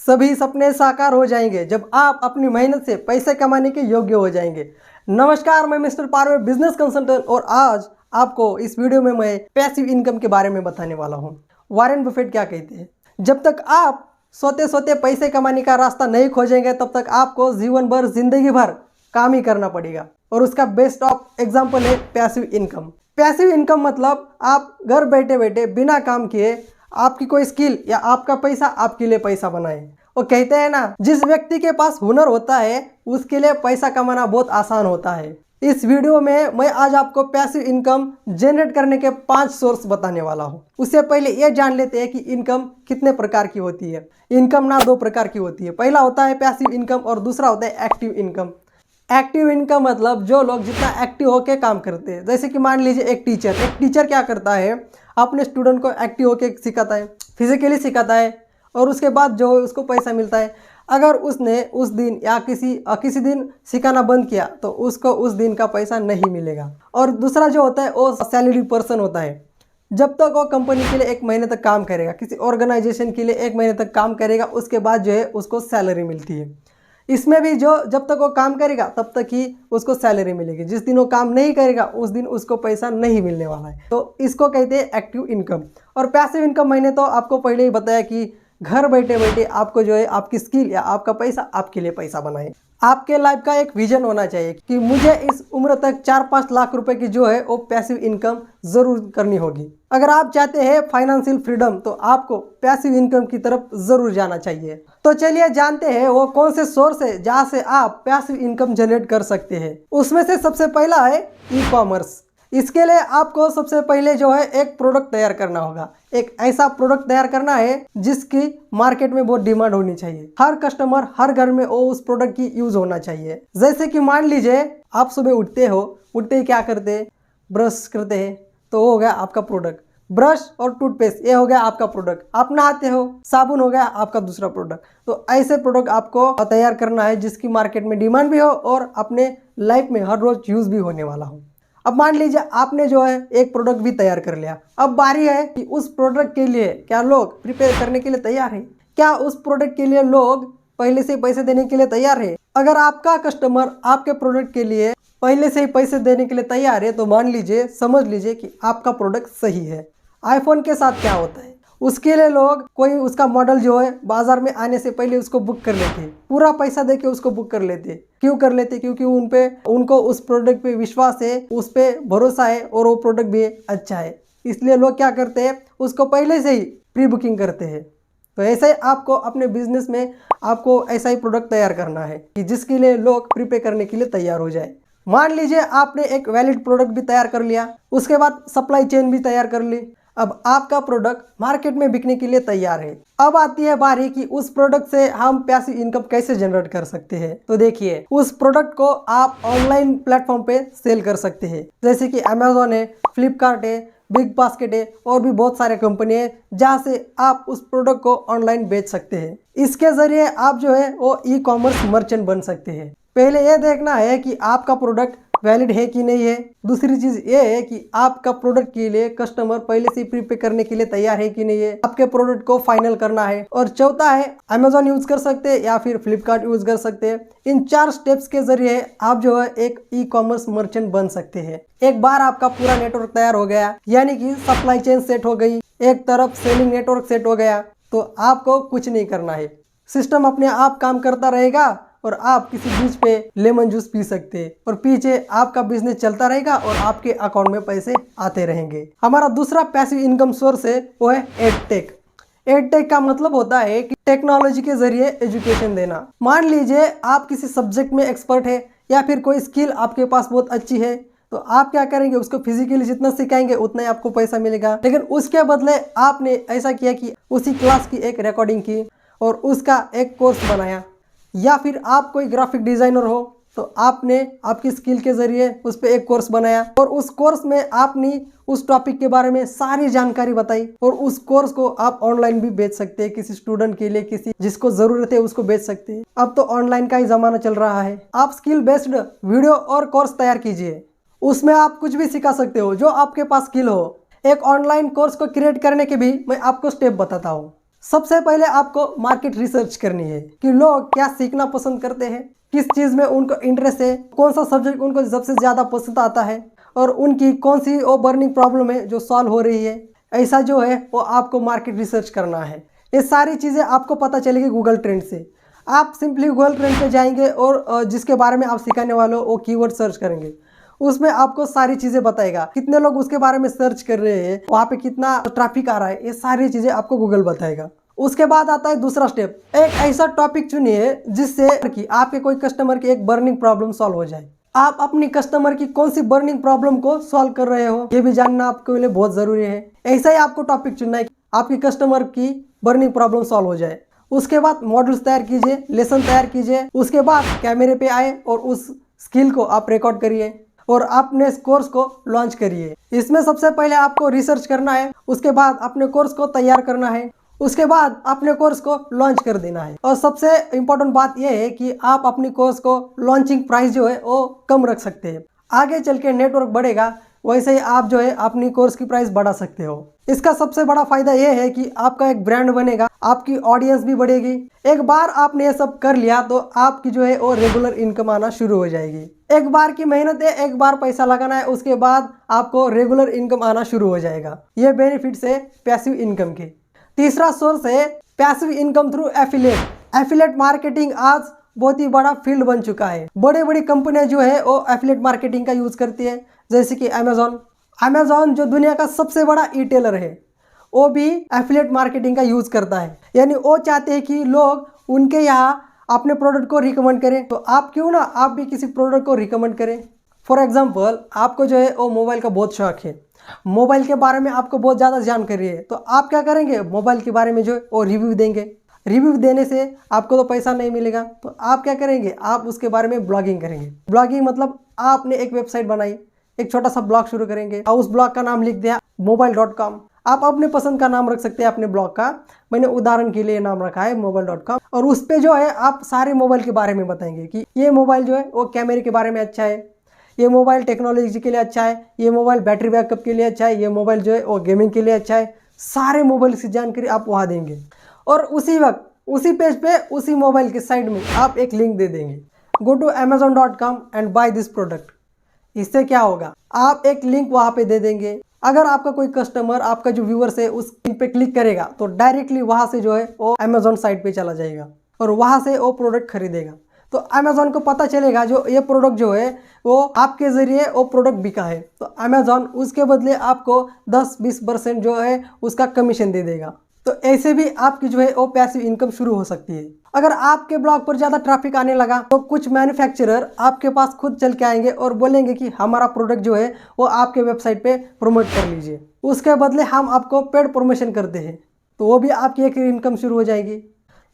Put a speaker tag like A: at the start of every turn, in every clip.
A: सभी सपने साकार हो जाएंगे जब आप अपनी मेहनत से पैसे कमाने के योग्य हो जाएंगे। नमस्कार, मैं मिस्टर पारवे बिजनेस कंसल्टेंट और आज आपको इस वीडियो में मैं पैसिव इनकम के बारे में बताने वाला हूँ। वॉरेन बफेट क्या कहते हैं, जब तक आप सोते सोते पैसे कमाने का रास्ता नहीं खोजेंगे तब तक आपको जीवन भर जिंदगी भर काम ही करना पड़ेगा। और उसका बेस्ट ऑफ एग्जाम्पल है पैसिव इनकम। पैसिव इनकम मतलब आप घर बैठे बैठे बिना काम किए आपकी कोई स्किल या आपका पैसा आपके लिए पैसा बनाए। वो कहते हैं ना, जिस व्यक्ति के पास हुनर होता है उसके लिए पैसा कमाना बहुत आसान होता है। इस वीडियो में मैं आज आपको पैसिव इनकम जनरेट करने के 5 सोर्स बताने वाला हूँ। उससे पहले ये जान लेते हैं कि इनकम कितने प्रकार की होती है। इनकम ना 2 प्रकार की होती है। पहला होता है पैसिव इनकम और दूसरा होता है एक्टिव इनकम। एक्टिव इनकम मतलब जो लोग जितना एक्टिव होकर काम करते हैं। जैसे कि मान लीजिए एक टीचर क्या करता है, अपने स्टूडेंट को एक्टिव होकर सिखाता है, फिजिकली सिखाता है और उसके बाद जो उसको पैसा मिलता है। अगर उसने उस दिन या किसी दिन सिखाना बंद किया तो उसको उस दिन का पैसा नहीं मिलेगा। और दूसरा जो होता है वो सैलरी पर्सन होता है। जब तक वो कंपनी के लिए 1 महीने तक काम करेगा, किसी ऑर्गेनाइजेशन के लिए 1 महीने तक काम करेगा, उसके बाद जो है उसको सैलरी मिलती है। इसमें भी जब तक वो काम करेगा तब तक ही उसको सैलरी मिलेगी। जिस दिन वो काम नहीं करेगा उस दिन उसको पैसा नहीं मिलने वाला है। तो इसको कहते हैं एक्टिव इनकम। और पैसिव इनकम मैंने तो आपको पहले ही बताया कि घर बैठे बैठे आपको जो है आपकी स्किल या आपका पैसा आपके लिए पैसा बनाए। आपके लाइफ का एक विजन होना चाहिए कि मुझे इस उम्र तक 4-5 लाख रुपए की जो है वो पैसिव इनकम जरूर करनी होगी। अगर आप चाहते हैं फाइनेंशियल फ्रीडम तो आपको पैसिव इनकम की तरफ जरूर जाना चाहिए। तो चलिए जानते हैं वो कौन से सोर्स है जहां से आप पैसिव इनकम जनरेट कर सकते हैं। उसमें से सबसे पहला है ई कॉमर्स। इसके लिए आपको सबसे पहले जो है एक प्रोडक्ट तैयार करना होगा। एक ऐसा प्रोडक्ट तैयार करना है जिसकी मार्केट में बहुत डिमांड होनी चाहिए। हर कस्टमर हर घर में वो उस प्रोडक्ट की यूज होना चाहिए। जैसे कि मान लीजिए आप सुबह उठते ही क्या करते हैं, ब्रश करते हैं, तो वो हो गया आपका प्रोडक्ट। ब्रश और टूथपेस्ट ये हो गया आपका प्रोडक्ट। आप नहाते हो, साबुन हो गया आपका दूसरा प्रोडक्ट। तो ऐसे प्रोडक्ट आपको तैयार करना है जिसकी मार्केट में डिमांड भी हो और अपने लाइफ में हर रोज यूज भी होने वाला हो। अब मान लीजिए आपने जो है एक प्रोडक्ट भी तैयार कर लिया। अब बारी है कि उस प्रोडक्ट के लिए क्या लोग प्रिपेयर करने के लिए तैयार है, क्या उस प्रोडक्ट के लिए लोग पहले से पैसे देने के लिए तैयार है। अगर आपका कस्टमर आपके प्रोडक्ट के लिए पहले से ही पैसे देने के लिए तैयार है तो समझ लीजिए कि आपका प्रोडक्ट सही है। आईफोन के साथ क्या होता है, उसके लिए लोग कोई उसका मॉडल जो है बाजार में आने से पहले उसको बुक कर लेते हैं, पूरा पैसा देके उसको बुक कर लेते हैं। क्यों कर लेते? क्योंकि उनको उस प्रोडक्ट पे विश्वास है, उस पे भरोसा है और वो प्रोडक्ट भी अच्छा है। इसलिए लोग क्या करते हैं, उसको पहले से ही प्री बुकिंग करते हैं। तो ऐसे ही आपको अपने बिजनेस में आपको ऐसा ही प्रोडक्ट तैयार करना है कि जिसके लिए लोग प्रीपे करने के लिए तैयार हो जाए। मान लीजिए आपने एक वैलिड प्रोडक्ट भी तैयार कर लिया, उसके बाद सप्लाई चेन भी तैयार कर ली। अब आपका प्रोडक्ट मार्केट में बिकने के लिए तैयार है। अब आती है बारी कि उस प्रोडक्ट से हम पैसिव इनकम कैसे जनरेट कर सकते हैं। तो देखिए, उस प्रोडक्ट को आप ऑनलाइन प्लेटफॉर्म पे सेल कर सकते हैं। जैसे कि अमेजोन है, फ्लिपकार्ट है, बिग बास्केट है और भी बहुत सारे कंपनी है जहां से आप उस प्रोडक्ट को ऑनलाइन बेच सकते हैं। इसके जरिए आप जो है वो ई कॉमर्स मर्चेंट बन सकते हैं। पहले यह देखना है कि आपका प्रोडक्ट वैलिड है कि नहीं है। दूसरी चीज ये है कि आपका प्रोडक्ट के लिए कस्टमर पहले से प्रीपे करने के लिए तैयार है कि नहीं है। आपके प्रोडक्ट को फाइनल करना है। और चौथा है, अमेजोन यूज कर सकते हैं या फिर फ्लिपकार्ट यूज कर सकते हैं। इन 4 स्टेप्स के जरिए आप जो है एक ई कॉमर्स मर्चेंट बन सकते हैं। एक बार आपका पूरा नेटवर्क तैयार हो गया, यानी कि सप्लाई चेन सेट हो गई, एक तरफ सेलिंग नेटवर्क सेट हो गया, तो आपको कुछ नहीं करना है। सिस्टम अपने आप काम करता रहेगा और आप किसी बीच पे लेमन जूस पी सकते हैं और पीछे आपका बिजनेस चलता रहेगा और आपके अकाउंट में पैसे आते रहेंगे। हमारा दूसरा पैसिव इनकम सोर्स है वो है एडटेक। एडटेक का मतलब होता है कि टेक्नोलॉजी के जरिए एजुकेशन देना। मान लीजिए आप किसी सब्जेक्ट में एक्सपर्ट है या फिर कोई स्किल आपके पास बहुत अच्छी है, तो आप क्या करेंगे, उसको फिजिकली जितना सिखाएंगे उतना ही आपको पैसा मिलेगा। लेकिन उसके बदले आपने ऐसा किया कि उसी क्लास की एक रिकॉर्डिंग की और उसका एक कोर्स बनाया। या फिर आप कोई ग्राफिक डिजाइनर हो तो आपने आपकी स्किल के जरिए उस पर एक कोर्स बनाया और उस कोर्स में आपने उस टॉपिक के बारे में सारी जानकारी बताई और उस कोर्स को आप ऑनलाइन भी बेच सकते हैं। किसी स्टूडेंट के लिए, किसी जिसको जरूरत है उसको बेच सकते हैं। अब तो ऑनलाइन का ही जमाना चल रहा है। आप स्किल बेस्ड वीडियो और कोर्स तैयार कीजिए, उसमें आप कुछ भी सिखा सकते हो जो आपके पास स्किल हो। एक ऑनलाइन कोर्स को क्रिएट करने के भी मैं आपको स्टेप बताता हूँ। सबसे पहले आपको मार्केट रिसर्च करनी है कि लोग क्या सीखना पसंद करते हैं, किस चीज़ में उनको इंटरेस्ट है, कौन सा सब्जेक्ट उनको सबसे ज़्यादा पसंद आता है और उनकी कौन सी वो बर्निंग प्रॉब्लम है जो सॉल्व हो रही है। ऐसा जो है वो आपको मार्केट रिसर्च करना है। ये सारी चीज़ें आपको पता चलेगी गूगल ट्रेंड से। आप सिंपली गूगल ट्रेंड पे जाएंगे और जिसके बारे में आप सिखाने वाले हो वो कीवर्ड सर्च करेंगे, उसमें आपको सारी चीज़ें बताएगा, कितने लोग उसके बारे में सर्च कर रहे हैं, वहाँ पे कितना ट्रैफिक आ रहा है, ये सारी चीज़ें आपको गूगल बताएगा। उसके बाद आता है दूसरा स्टेप, एक ऐसा टॉपिक चुनिए जिससे कि आपके कोई कस्टमर की एक बर्निंग प्रॉब्लम सॉल्व हो जाए। आप अपनी कस्टमर की कौन सी बर्निंग प्रॉब्लम को सॉल्व कर रहे हो ये भी जानना आपके लिए बहुत ज़रूरी है। ऐसा ही आपको टॉपिक चुनना है, आपकी कस्टमर की बर्निंग प्रॉब्लम सॉल्व हो जाए। उसके बाद मॉडल्स तैयार कीजिए, लेसन तैयार कीजिए, उसके बाद कैमरे पे आए और उस स्किल को आप रिकॉर्ड करिए और अपने इस कोर्स को लॉन्च करिए। इसमें सबसे पहले आपको रिसर्च करना है, उसके बाद अपने कोर्स को तैयार करना है, उसके बाद अपने कोर्स को लॉन्च कर देना है। और सबसे इम्पोर्टेंट बात यह है कि आप अपनी कोर्स को लॉन्चिंग प्राइस जो है वो कम रख सकते हैं। आगे चल के नेटवर्क बढ़ेगा वैसे ही आप जो है अपनी कोर्स की प्राइस बढ़ा सकते हो। इसका सबसे बड़ा फायदा यह है कि आपका एक ब्रांड बनेगा, आपकी ऑडियंस भी बढ़ेगी। एक बार आपने ये सब कर लिया तो आपकी जो है वो रेगुलर इनकम आना शुरू हो जाएगी। एक बार की मेहनत है, एक बार पैसा लगाना है, उसके बाद आपको रेगुलर इनकम आना शुरू हो जाएगा। ये बेनिफिट्स है पैसिव इनकम के। तीसरा सोर्स है passive income through affiliate. Affiliate marketing आज बहुत ही बड़ा फील्ड बन चुका है। बड़ी बड़ी कंपनियां जो है वो एफिलिएट मार्केटिंग का यूज करती है, जैसे कि अमेजॉन जो दुनिया का सबसे बड़ा ई-टेलर है वो भी एफिलिएट मार्केटिंग का यूज करता है। यानी वो चाहते हैं कि लोग उनके यहाँ अपने प्रोडक्ट को रिकमेंड करें, तो आप क्यों ना आप भी किसी प्रोडक्ट को रिकमेंड करें। फॉर एग्जाम्पल आपको जो है वो मोबाइल का बहुत शौक है, मोबाइल के बारे में आपको बहुत ज़्यादा जानकारी है, तो आप क्या करेंगे, मोबाइल के बारे में जो है वो रिव्यू देंगे। रिव्यू देने से आपको तो पैसा नहीं मिलेगा, तो आप क्या करेंगे, आप उसके बारे में ब्लॉगिंग करेंगे। ब्लॉगिंग मतलब आपने एक वेबसाइट बनाई, एक छोटा सा ब्लॉग शुरू करेंगे और उस ब्लॉग का नाम लिख दिया mobile.com। आप अपने पसंद का नाम रख सकते हैं अपने ब्लॉग का, मैंने उदाहरण के लिए नाम रखा है mobile.com। और उस पे जो है आप सारे मोबाइल के बारे में बताएंगे कि ये मोबाइल जो है वो कैमरे के बारे में अच्छा है, ये मोबाइल टेक्नोलॉजी के लिए अच्छा है, ये मोबाइल बैटरी बैकअप के लिए अच्छा है, ये मोबाइल जो है वो गेमिंग के लिए अच्छा है। सारे मोबाइल की जानकारी आप वहाँ देंगे और उसी वक्त उसी पेज पे उसी मोबाइल के साइड में आप एक लिंक दे देंगे, go to amazon.com and buy this product. इससे क्या होगा, आप एक लिंक वहाँ पे दे देंगे। अगर आपका कोई कस्टमर, आपका जो व्यूअर्स है उस लिंक पे क्लिक करेगा तो डायरेक्टली वहाँ से जो है वो अमेजोन साइट पे चला जाएगा और वहाँ से वो प्रोडक्ट खरीदेगा। तो अमेजोन को पता चलेगा जो ये प्रोडक्ट जो है वो आपके ज़रिए वो प्रोडक्ट बिका है, तो अमेजोन उसके बदले आपको 10-20% जो है उसका कमीशन दे देगा। तो ऐसे भी आपकी जो है वो पैसिव इनकम शुरू हो सकती है। अगर आपके ब्लॉग पर ज़्यादा ट्रैफिक आने लगा तो कुछ मैन्युफैक्चरर आपके पास खुद चल के आएंगे और बोलेंगे कि हमारा प्रोडक्ट जो है वो आपके वेबसाइट पे प्रमोट कर लीजिए, उसके बदले हम आपको पेड प्रमोशन करते हैं, तो वो भी आपकी एक इनकम शुरू हो जाएगी।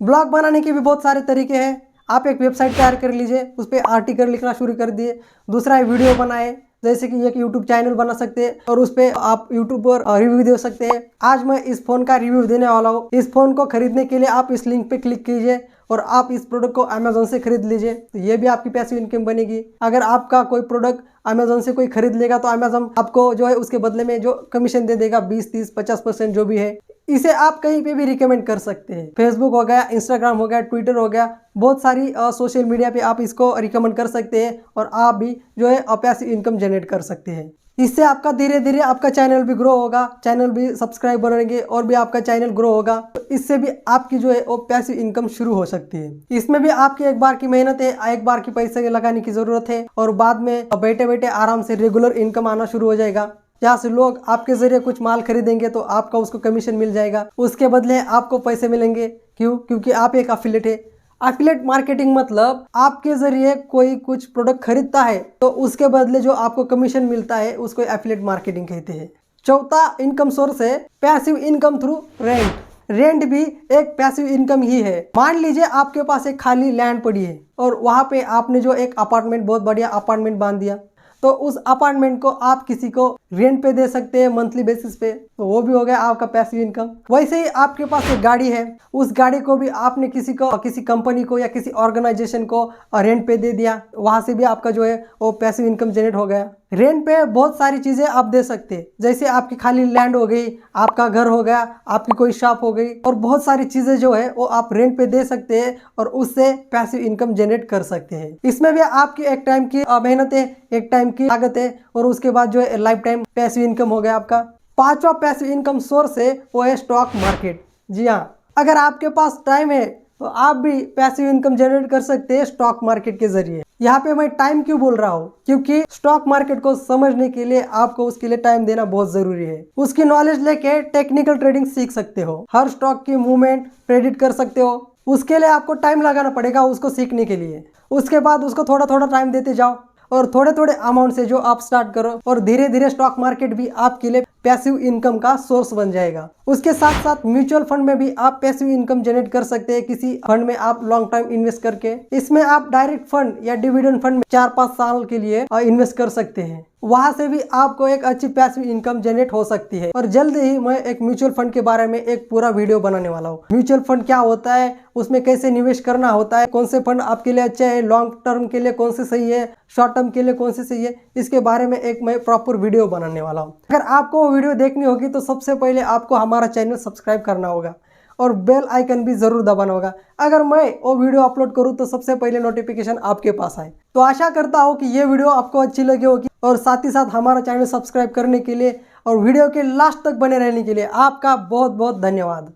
A: ब्लॉग बनाने के भी बहुत सारे तरीके हैं। आप एक वेबसाइट तैयार कर लीजिए, उस पर आर्टिकल लिखना शुरू कर दिए। दूसरा है वीडियो बनाए, जैसे कि एक यूट्यूब चैनल बना सकते हैं और उस पर आप यूट्यूब पर रिव्यू दे सकते हैं। आज मैं इस फ़ोन का रिव्यू देने वाला हूँ, इस फ़ोन को खरीदने के लिए आप इस लिंक पे क्लिक कीजिए और आप इस प्रोडक्ट को अमेजोन से खरीद लीजिए, तो ये भी आपकी पैसिव इनकम बनेगी। अगर आपका कोई प्रोडक्ट अमेजोन से कोई खरीद लेगा तो अमेजोन आपको जो है उसके बदले में जो कमीशन दे देगा 20-30-50% जो भी है। इसे आप कहीं पे भी रिकमेंड कर सकते हैं, फेसबुक हो गया, इंस्टाग्राम हो गया, ट्विटर हो गया, बहुत सारी सोशल मीडिया पे आप इसको रिकमेंड कर सकते हैं और आप भी जो है पैसिव इनकम जनरेट कर सकते हैं। इससे आपका धीरे धीरे आपका चैनल भी ग्रो होगा, चैनल भी सब्सक्राइबर बढ़ेंगे और भी आपका चैनल ग्रो होगा, तो इससे भी आपकी जो है वो पैसिव इनकम शुरू हो सकती है। इसमें भी आपकी एक बार की मेहनत है, एक बार की पैसे लगाने की जरूरत है और बाद में बैठे बैठे आराम से रेगुलर इनकम आना शुरू हो जाएगा। जहाँ से लोग आपके जरिए कुछ माल खरीदेंगे तो आपका उसको कमीशन मिल जाएगा, उसके बदले आपको पैसे मिलेंगे। क्यों? क्योंकि आप एक एफिलिएट है। एफिलिएट मार्केटिंग मतलब आपके जरिए कोई कुछ प्रोडक्ट खरीदता है तो उसके बदले जो आपको कमीशन मिलता है उसको एफिलिएट मार्केटिंग कहते हैं। चौथा इनकम सोर्स है passive income through rent. Rent भी एक पैसिव इनकम ही है। मान लीजिए आपके पास एक खाली लैंड पड़ी है और वहाँ पे आपने जो एक अपार्टमेंट, बहुत बढ़िया अपार्टमेंट बांध दिया, तो उस अपार्टमेंट को आप किसी को रेंट पे दे सकते हैं मंथली बेसिस पे, तो वो भी हो गया आपका पैसिव इनकम। वैसे ही आपके पास एक गाड़ी है, उस गाड़ी को भी आपने किसी को, किसी कंपनी को या किसी ऑर्गेनाइजेशन को रेंट पे दे दिया, वहां से भी आपका जो है वो पैसिव इनकम जनरेट हो गया। रेंट पे बहुत सारी चीज़ें आप दे सकते हैं, जैसे आपकी खाली लैंड हो गई, आपका घर हो गया, आपकी कोई शॉप हो गई, और बहुत सारी चीज़ें जो है वो आप रेंट पे दे सकते हैं और उससे पैसिव इनकम जनरेट कर सकते हैं। इसमें भी आपकी एक टाइम की मेहनत है, एक टाइम की लागत है, और उसके बाद जो है लाइफ टाइम पैसिव इनकम हो गया आपका। पांचवा पैसिव इनकम सोर्स है वो है स्टॉक मार्केट। जी हाँ, अगर आपके पास टाइम है तो आप भी पैसिव इनकम जनरेट कर सकते हैं स्टॉक मार्केट के जरिए। यहाँ पे मैं टाइम क्यों बोल रहा हूँ, क्योंकि स्टॉक मार्केट को समझने के लिए आपको उसके लिए टाइम देना बहुत जरूरी है। उसकी नॉलेज लेके टेक्निकल ट्रेडिंग सीख सकते हो, हर स्टॉक की मूवमेंट प्रेडिक्ट कर सकते हो। उसके लिए आपको टाइम लगाना पड़ेगा उसको सीखने के लिए। उसके बाद उसको थोड़ा थोड़ा टाइम देते जाओ और थोड़े थोड़े अमाउंट से जो आप स्टार्ट करो, और धीरे धीरे स्टॉक मार्केट भी आपके लिए पैसिव इनकम का सोर्स बन जाएगा। उसके साथ साथ म्यूचुअल फंड में भी आप पैसिव इनकम जनरेट कर सकते हैं, किसी फंड में आप लॉन्ग टाइम इन्वेस्ट करके। इसमें आप डायरेक्ट फंड या डिविडेंड फंड में 4-5 साल के लिए इन्वेस्ट कर सकते हैं। वहां से भी आपको एक अच्छी पैसिव इनकम जनरेट हो सकती है। और जल्द ही मैं एक म्यूचुअल फंड के बारे में एक पूरा वीडियो बनाने वाला हूँ। म्यूचुअल फंड क्या होता है, उसमें कैसे निवेश करना होता है, कौन से फंड आपके लिए अच्छे है, लॉन्ग टर्म के लिए कौन से सही है, शॉर्ट टर्म के लिए कौन से सही है, इसके बारे में एक मैं प्रॉपर वीडियो बनाने वाला हूँ। अगर आपको वो वीडियो देखनी होगी तो सबसे पहले आपको हमारा चैनल सब्सक्राइब करना होगा और बेल आइकन भी जरूर दबाना होगा। अगर मैं वो वीडियो अपलोड करूं तो सबसे पहले नोटिफिकेशन आपके पास आए। तो आशा करता हूं कि ये वीडियो आपको अच्छी लगी होगी, और साथ ही साथ हमारा चैनल सब्सक्राइब करने के लिए और वीडियो के लास्ट तक बने रहने के लिए आपका बहुत बहुत धन्यवाद।